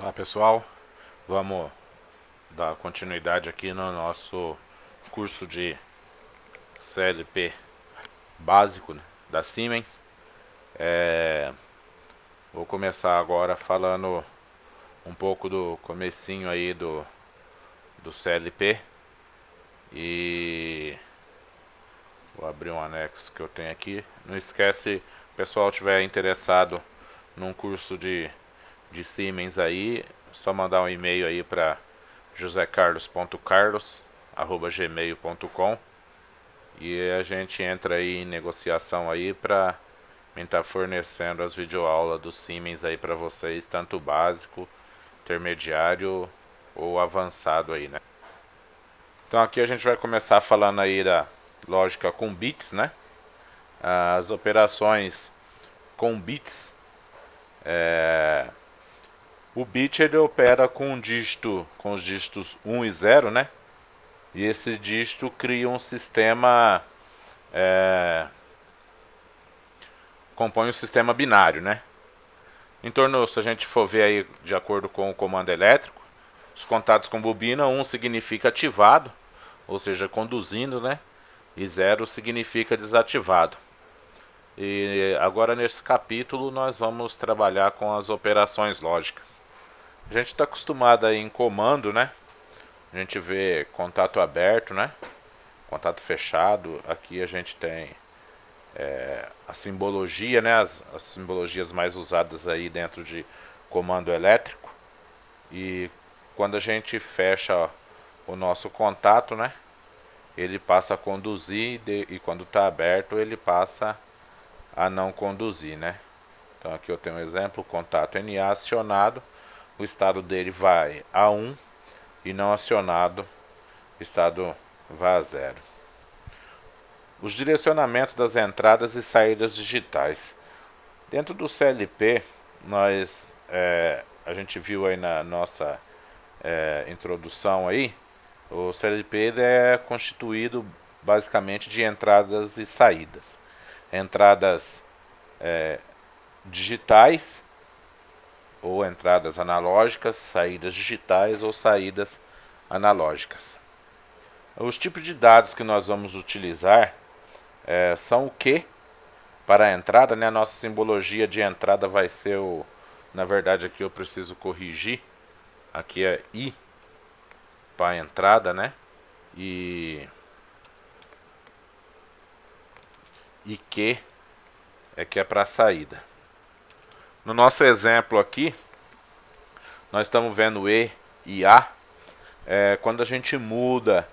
Olá pessoal, vamos dar continuidade aqui no nosso curso de CLP básico, né, da Siemens. Vou começar agora falando um pouco do comecinho aí do CLP e vou abrir um anexo que eu tenho aqui. Não esquece, se o pessoal estiver interessado num curso de Siemens aí, só mandar um e-mail aí para josecarlos.carlos@gmail.com e a gente entra aí em negociação aí para estar fornecendo as videoaulas do Siemens aí para vocês, tanto básico, intermediário ou avançado aí, né? Então aqui a gente vai começar falando aí da lógica com bits, né? As operações com bits, o bit ele opera com com os dígitos 1 e 0, né? E esse dígito cria um sistema, compõe um sistema binário, né? Em torno, se a gente for ver aí de acordo com o comando elétrico, os contatos com bobina, 1 significa ativado, ou seja, conduzindo, né? E 0 significa desativado. E agora nesse capítulo nós vamos trabalhar com as operações lógicas. A gente está acostumado aí em comando, né? A gente vê contato aberto, né? Contato fechado. Aqui a gente tem a simbologia, né? As simbologias mais usadas aí dentro de comando elétrico. E quando a gente fecha o nosso contato, né? Ele passa a conduzir e quando está aberto ele passa a não conduzir, né? Então aqui eu tenho um exemplo, contato NA acionado, o estado dele vai a 1 e não acionado, o estado vai a 0. Os direcionamentos das entradas e saídas digitais. Dentro do CLP, a gente viu aí na nossa introdução aí, o CLP ele é constituído basicamente de entradas e saídas. Entradas digitais ou entradas analógicas, saídas digitais ou saídas analógicas. Os tipos de dados que nós vamos utilizar são o que para a entrada, né? A nossa simbologia de entrada vai ser na verdade aqui eu preciso corrigir, aqui é I para a entrada, né? E que é para a saída. No nosso exemplo aqui, nós estamos vendo E e A. Quando a gente muda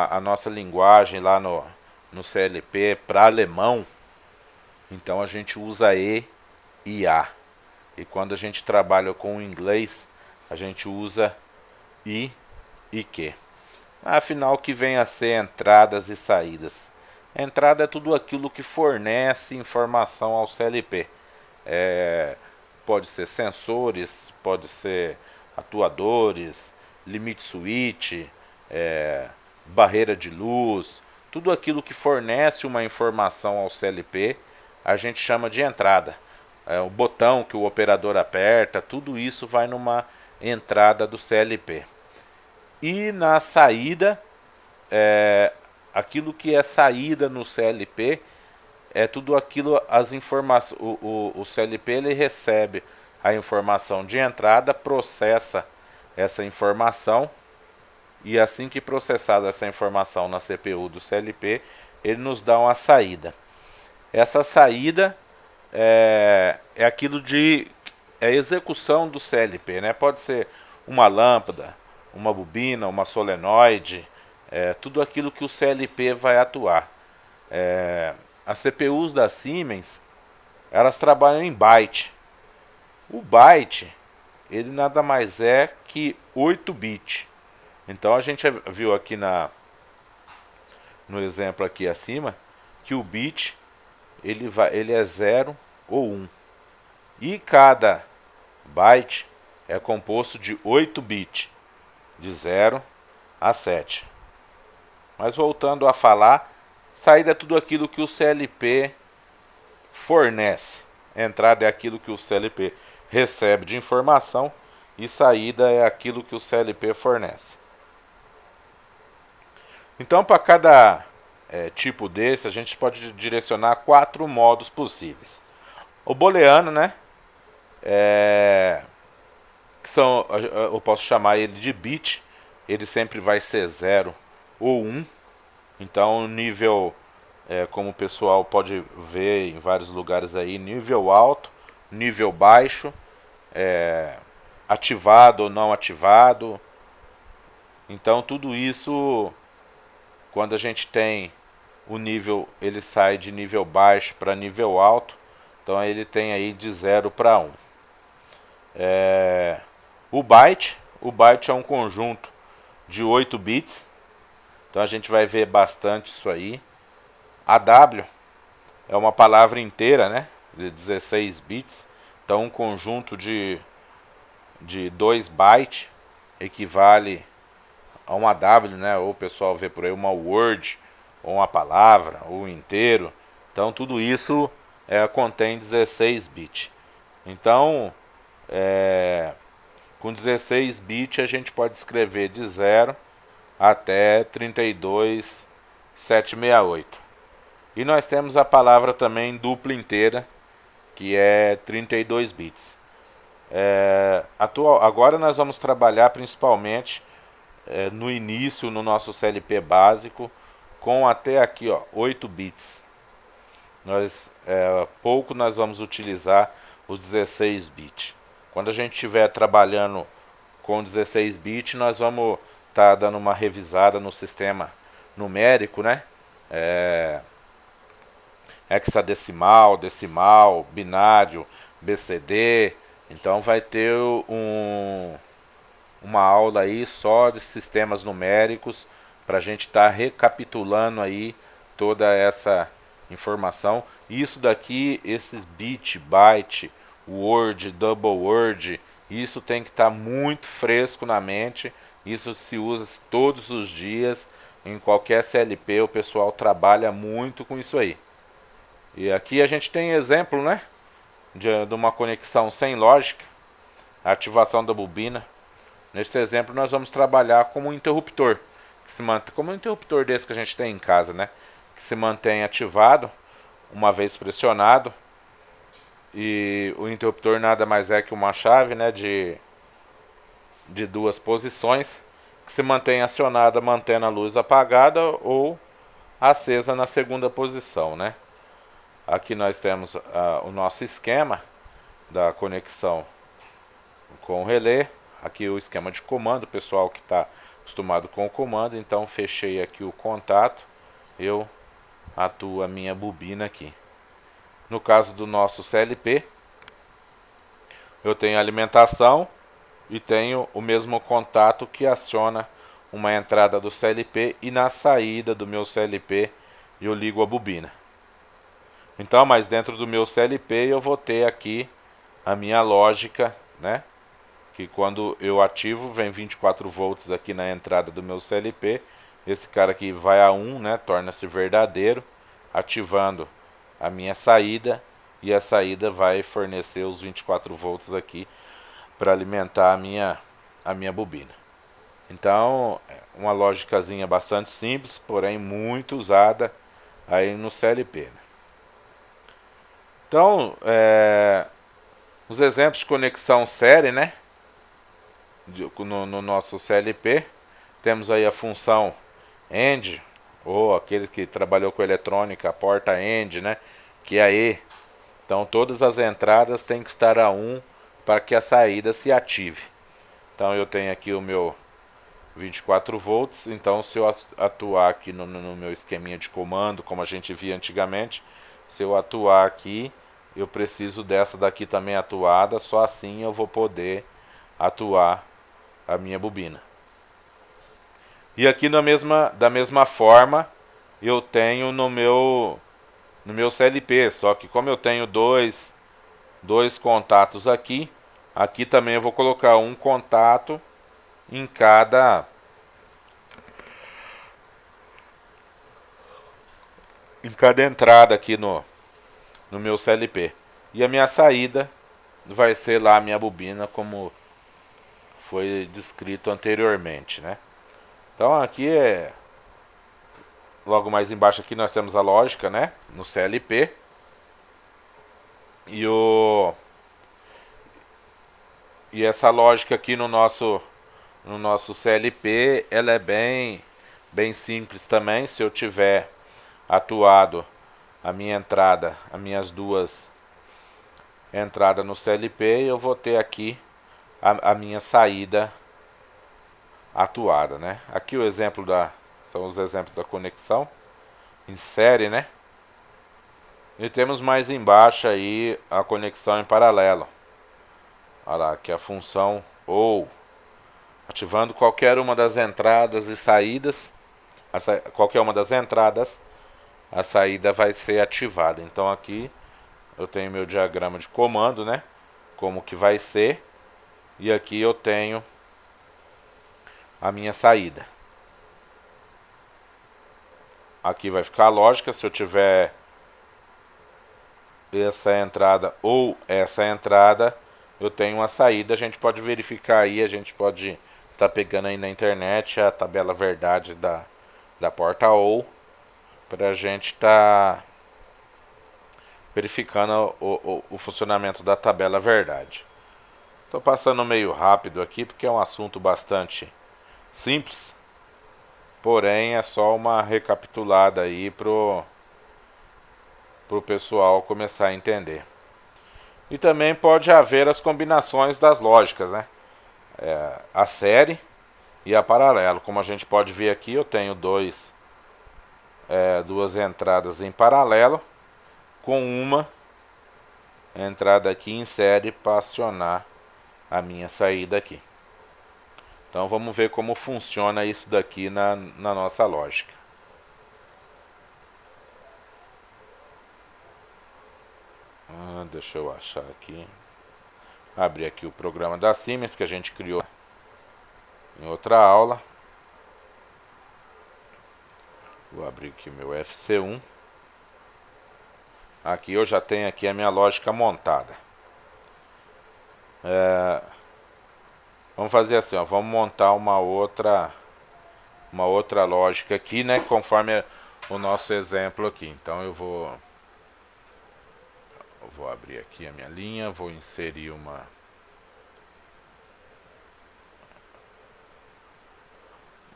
a nossa linguagem lá no CLP para alemão, então a gente usa E e A. E quando a gente trabalha com o inglês, a gente usa I e que. Afinal, o que vem a ser entradas e saídas? Entrada é tudo aquilo que fornece informação ao CLP. Pode ser sensores, pode ser atuadores, limit switch, barreira de luz, tudo aquilo que fornece uma informação ao CLP, a gente chama de entrada. O botão que o operador aperta, tudo isso vai numa entrada do CLP. E na saída, aquilo que é saída no CLP é tudo aquilo, as informações. O CLP ele recebe a informação de entrada, processa essa informação e assim que processada essa informação na CPU do CLP, ele nos dá uma saída. Essa saída é aquilo é a execução do CLP, né? Pode ser uma lâmpada, uma bobina, uma solenoide, tudo aquilo que o CLP vai atuar. As CPUs da Siemens, elas trabalham em byte. O byte, ele nada mais é que 8 bits. Então a gente viu aqui no exemplo aqui acima que o bit ele é 0 ou 1. E cada byte é composto de 8 bits, de 0 a 7. Mas voltando a falar, saída é tudo aquilo que o CLP fornece. Entrada é aquilo que o CLP recebe de informação e saída é aquilo que o CLP fornece. Então, para cada tipo desse, a gente pode direcionar 4 modos possíveis. O booleano, né? Que são, eu posso chamar ele de bit. Ele sempre vai ser 0 ou 1. Então, nível, como o pessoal pode ver em vários lugares aí, nível alto, nível baixo, ativado ou não ativado. Então, tudo isso, quando a gente tem o nível, ele sai de nível baixo para nível alto. Então, ele tem aí de 0 para 1. O byte é um conjunto de 8 bits. Então, a gente vai ver bastante isso aí. AW é uma palavra inteira, né? De 16 bits. Então, um conjunto de 2 bytes equivale a um AW, né? Ou o pessoal vê por aí uma word, ou uma palavra, ou um inteiro. Então, tudo isso contém 16 bits. Então, com 16 bits a gente pode escrever de 0 até 32768. E nós temos a palavra também dupla inteira, que é 32 bits. Agora nós vamos trabalhar principalmente no início, no nosso CLP básico, com até aqui 8 bits. Pouco nós vamos utilizar os 16 bits. Quando a gente estiver trabalhando com 16 bits, nós vamos estar dando uma revisada no sistema numérico, né? Hexadecimal, decimal, binário, BCD. Então vai ter uma aula aí só de sistemas numéricos para a gente estar recapitulando aí toda essa informação. Isso daqui, esses bit, byte, word, double word, isso tem que estar muito fresco na mente. Isso se usa todos os dias. Em qualquer CLP o pessoal trabalha muito com isso aí. E aqui a gente tem exemplo, né, de uma conexão sem lógica, a ativação da bobina. Nesse exemplo nós vamos trabalhar como um interruptor, que se mantém, como um interruptor desse que a gente tem em casa, né, que se mantém ativado uma vez pressionado. E o interruptor nada mais é que uma chave, né, de 2 posições, que se mantém acionada mantendo a luz apagada ou acesa na segunda posição, né. Aqui nós temos o nosso esquema da conexão com o relé. Aqui o esquema de comando, o pessoal que está acostumado com o comando. Então fechei aqui o contato, eu atuo a minha bobina aqui. No caso do nosso CLP, eu tenho alimentação e tenho o mesmo contato que aciona uma entrada do CLP, e na saída do meu CLP eu ligo a bobina. Então, mas dentro do meu CLP eu vou ter aqui a minha lógica, né? Que quando eu ativo, vem 24 volts aqui na entrada do meu CLP. Esse cara aqui vai a 1, né? Torna-se verdadeiro, ativando a minha saída. E a saída vai fornecer os 24 volts aqui para alimentar a minha bobina. Então, uma lógicazinha bastante simples, porém muito usada aí no CLP, né? Então, os exemplos de conexão série, né, no nosso CLP, temos aí a função AND, ou aquele que trabalhou com eletrônica, a porta AND, né, que é a E. Então, todas as entradas têm que estar a 1 para que a saída se ative. Então, eu tenho aqui o meu 24 volts. Então, se eu atuar aqui no meu esqueminha de comando, como a gente via antigamente, se eu atuar aqui, eu preciso dessa daqui também atuada, só assim eu vou poder atuar a minha bobina. E aqui da mesma forma eu tenho no meu CLP, só que como eu tenho dois contatos aqui também eu vou colocar um contato em cada entrada aqui no meu CLP. E a minha saída vai ser lá a minha bobina, como foi descrito anteriormente, né? Então aqui logo mais embaixo aqui nós temos a lógica, né? No CLP. E essa lógica aqui no nosso CLP, ela é bem simples também. Se eu tiver atuado a minha entrada, as minhas duas entradas no CLP, eu vou ter aqui a minha saída atuada, né? Aqui são os exemplos da conexão em série, né? E temos mais embaixo aí a conexão em paralelo. Olha lá, que é a função ou ativando qualquer uma das entradas e saídas, qualquer uma das entradas, a saída vai ser ativada. Então aqui eu tenho meu diagrama de comando, né? Como que vai ser. E aqui eu tenho a minha saída. Aqui vai ficar a lógica, se eu tiver essa entrada ou essa entrada, eu tenho uma saída. A gente pode verificar aí, a gente pode estar pegando aí na internet a tabela verdade da porta ou, para a gente estar verificando o funcionamento da tabela verdade. Estou passando meio rápido aqui porque é um assunto bastante simples, porém é só uma recapitulada aí pro pessoal começar a entender. E também pode haver as combinações das lógicas, né? A série e a paralelo. Como a gente pode ver aqui, eu tenho duas entradas em paralelo com uma entrada aqui em série para acionar a minha saída aqui. Então vamos ver como funciona isso daqui na nossa lógica. Deixa eu achar aqui. Abrir aqui o programa da Siemens que a gente criou em outra aula. Vou abrir aqui meu FC1. Aqui eu já tenho aqui a minha lógica montada. Vamos fazer assim, ó, vamos montar uma outra lógica aqui, né, conforme o nosso exemplo aqui. Então eu vou abrir aqui a minha linha, vou inserir uma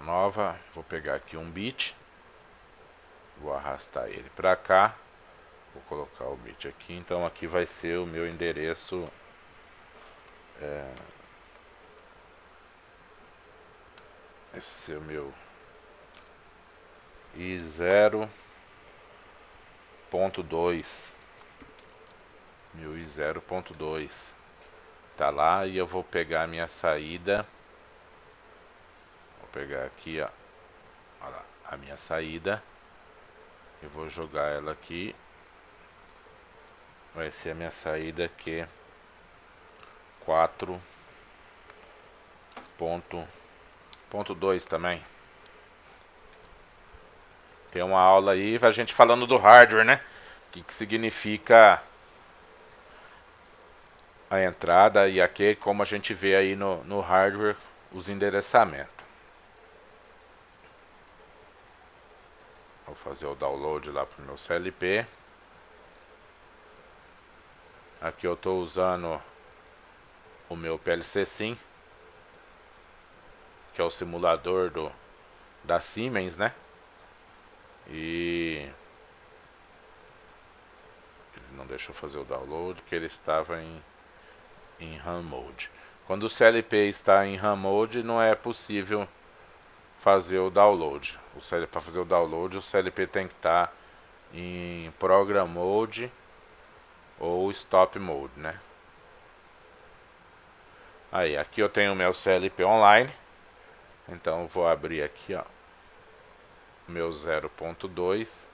nova, vou pegar aqui um bit, vou arrastar ele para cá, vou colocar o bit aqui. Então aqui vai ser o meu endereço esse é o meu I0.2, meu I0.2 tá lá. E eu vou pegar a minha saída, vou pegar aqui, ó, olha lá, a minha saída, eu vou jogar ela aqui, vai ser a minha saída aqui 4.2 também. Tem uma aula aí, a gente falando do hardware, né? O que significa a entrada e aqui, como a gente vê aí no hardware, os endereçamentos. Vou fazer o download lá para o meu CLP. Aqui eu estou usando o meu PLC Sim, que é o simulador da Siemens, né? E ele não deixou fazer o download porque ele estava em RAM Mode. Quando o CLP está em RAM Mode, não é possível fazer o download. Para fazer o download, o CLP tem que estar em Program Mode ou Stop Mode, né? Aí, aqui eu tenho o meu CLP online. Então eu vou abrir aqui, ó, meu 0.2.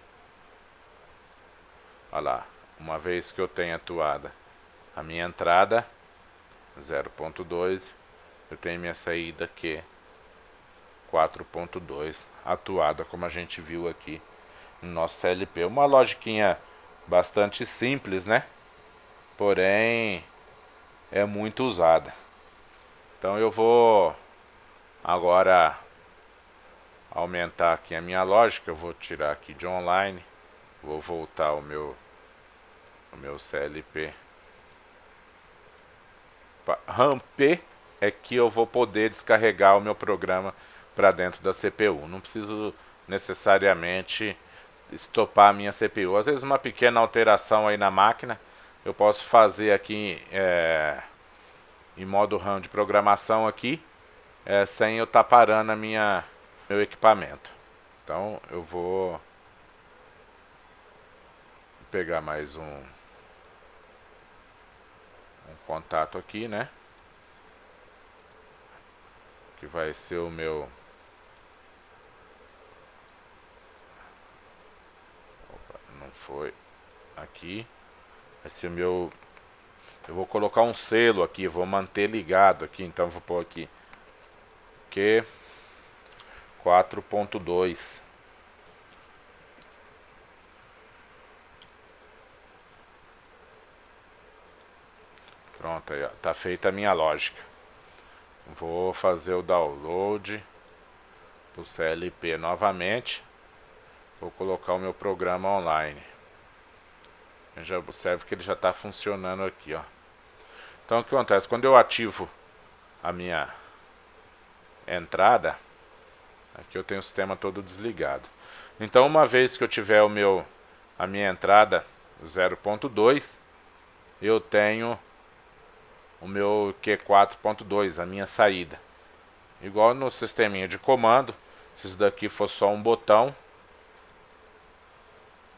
Olha lá, uma vez que eu tenho atuada a minha entrada 0.2, eu tenho minha saída aqui 4.2 atuada, como a gente viu aqui no nosso CLP. Uma logiquinha bastante simples, né? Porém é muito usada. Então eu vou agora aumentar aqui a minha lógica. Eu vou tirar aqui de online, vou voltar o meu CLP. RAM-P é que eu vou poder descarregar o meu programa para dentro da CPU. Não preciso necessariamente estopar a minha CPU. Às vezes uma pequena alteração aí na máquina eu posso fazer aqui em modo RAM de programação aqui, sem eu estar parando meu equipamento. Então eu vou pegar mais um contato aqui, né? Que vai ser o meu... Opa, não foi aqui. Vai ser o meu... Eu vou colocar um selo aqui, vou manter ligado aqui, então vou pôr aqui Q 4.2. Pronto, aí ó, tá feita a minha lógica. Vou fazer o download do CLP novamente. Vou colocar o meu programa online. Já observe que ele já está funcionando aqui, ó. Então o que acontece? Quando eu ativo a minha entrada, aqui eu tenho o sistema todo desligado. Então uma vez que eu tiver a minha entrada 0.2, eu tenho o meu Q4.2, a minha saída. Igual no sisteminha de comando, se isso daqui for só um botão,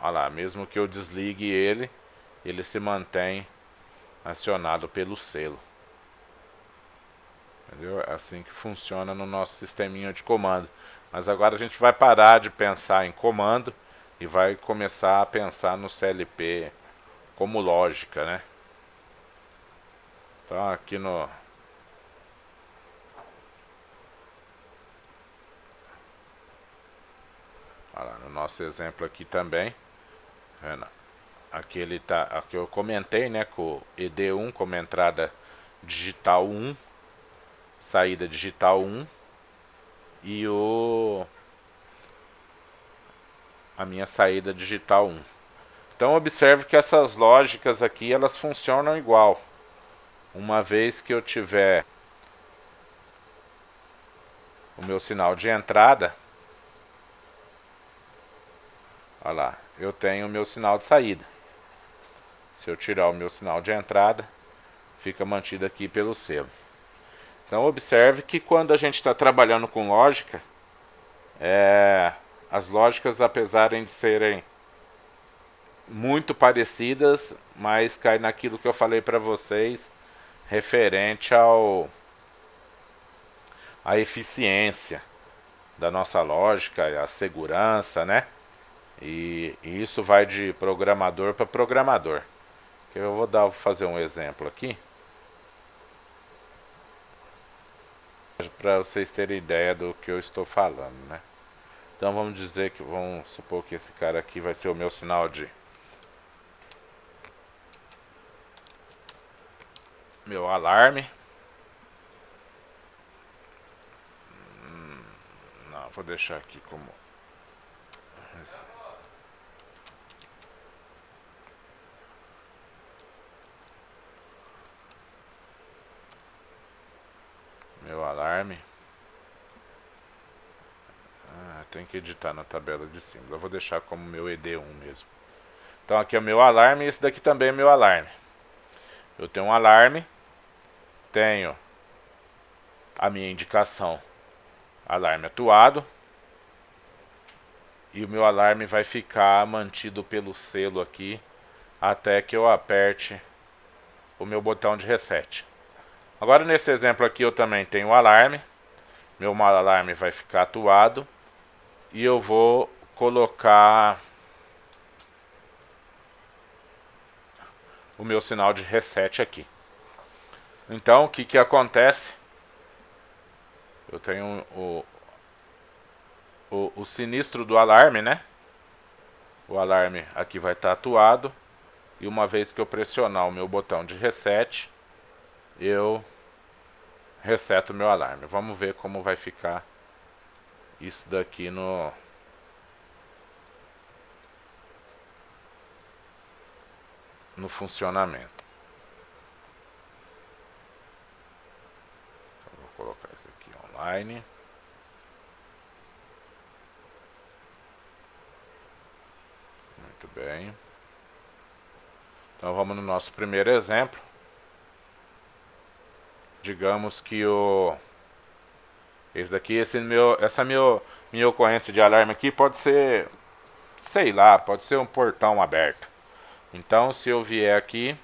olha lá, mesmo que eu desligue ele se mantém acionado pelo selo. Entendeu? É assim que funciona no nosso sisteminha de comando. Mas agora a gente vai parar de pensar em comando e vai começar a pensar no CLP como lógica, né? Então aqui no nosso exemplo aqui também, aqui ele tá, aqui eu comentei, né, com o ED1 como entrada digital 1, saída digital 1 e a minha saída digital 1. Então observe que essas lógicas aqui elas funcionam igual. Uma vez que eu tiver o meu sinal de entrada, olha lá, eu tenho o meu sinal de saída. Se eu tirar o meu sinal de entrada, fica mantido aqui pelo selo. Então observe que quando a gente está trabalhando com lógica, as lógicas, apesar de serem muito parecidas, mas cai naquilo que eu falei para vocês referente à eficiência da nossa lógica, a segurança, né? E isso vai de programador para programador. Eu vou fazer um exemplo aqui para vocês terem ideia do que eu estou falando, né? Então vamos dizer que, vamos supor que esse cara aqui vai ser o meu sinal de meu alarme. Não, vou deixar aqui como meu alarme. Tem que editar na tabela de símbolo. Eu vou deixar como meu ED1 mesmo. Então aqui é o meu alarme e esse daqui também é meu alarme. Eu tenho um alarme, tenho a minha indicação alarme atuado, e o meu alarme vai ficar mantido pelo selo aqui até que eu aperte o meu botão de reset. Agora nesse exemplo aqui eu também tenho o alarme, meu alarme vai ficar atuado e eu vou colocar o meu sinal de reset aqui. Então o que acontece? Eu tenho o sinistro do alarme, né? O alarme aqui vai estar atuado e uma vez que eu pressionar o meu botão de reset, eu reseto o meu alarme. Vamos ver como vai ficar isso daqui no funcionamento. Vou colocar isso aqui online. Muito bem. Então vamos no nosso primeiro exemplo. Digamos que essa minha ocorrência de alarme aqui pode ser, sei lá, pode ser um portão aberto. Então, se eu vier aqui,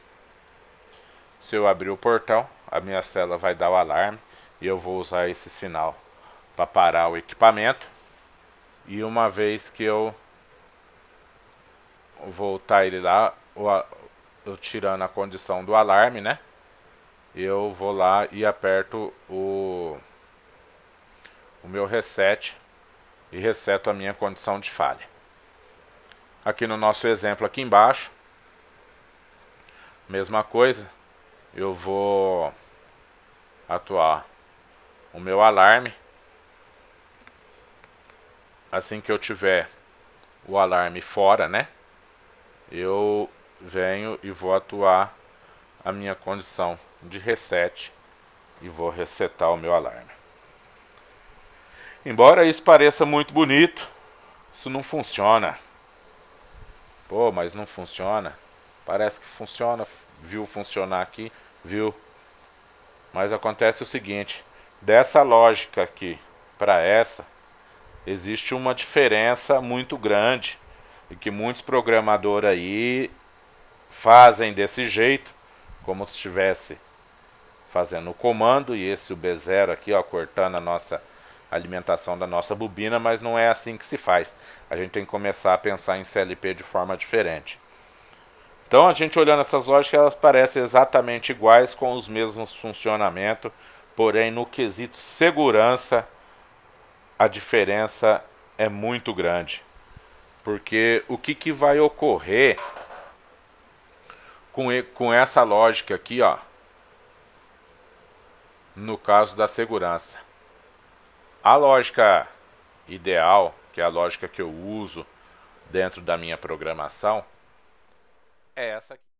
se eu abrir o portão, a minha célula vai dar o alarme e eu vou usar esse sinal para parar o equipamento. E uma vez que eu voltar ele lá, eu tirando a condição do alarme, né? Eu vou lá e aperto o meu reset e reseto a minha condição de falha. Aqui no nosso exemplo aqui embaixo, mesma coisa, eu vou atuar o meu alarme. Assim que eu tiver o alarme fora, né? Eu venho e vou atuar a minha condição de reset e vou resetar o meu alarme. Embora isso pareça muito bonito, isso não funciona. Pô, mas não funciona. Parece que funciona, viu funcionar aqui, viu? Mas acontece o seguinte, dessa lógica aqui para essa, existe uma diferença muito grande e que muitos programadores aí fazem desse jeito, como se estivesse fazendo o comando, e esse o B0 aqui, ó, cortando a nossa alimentação da nossa bobina, mas não é assim que se faz. A gente tem que começar a pensar em CLP de forma diferente. Então, a gente olhando essas lógicas, elas parecem exatamente iguais, com os mesmos funcionamentos, porém no quesito segurança, a diferença é muito grande. Porque o que vai ocorrer com essa lógica aqui, ó, no caso da segurança? A lógica ideal, que é a lógica que eu uso dentro da minha programação, é essa aqui.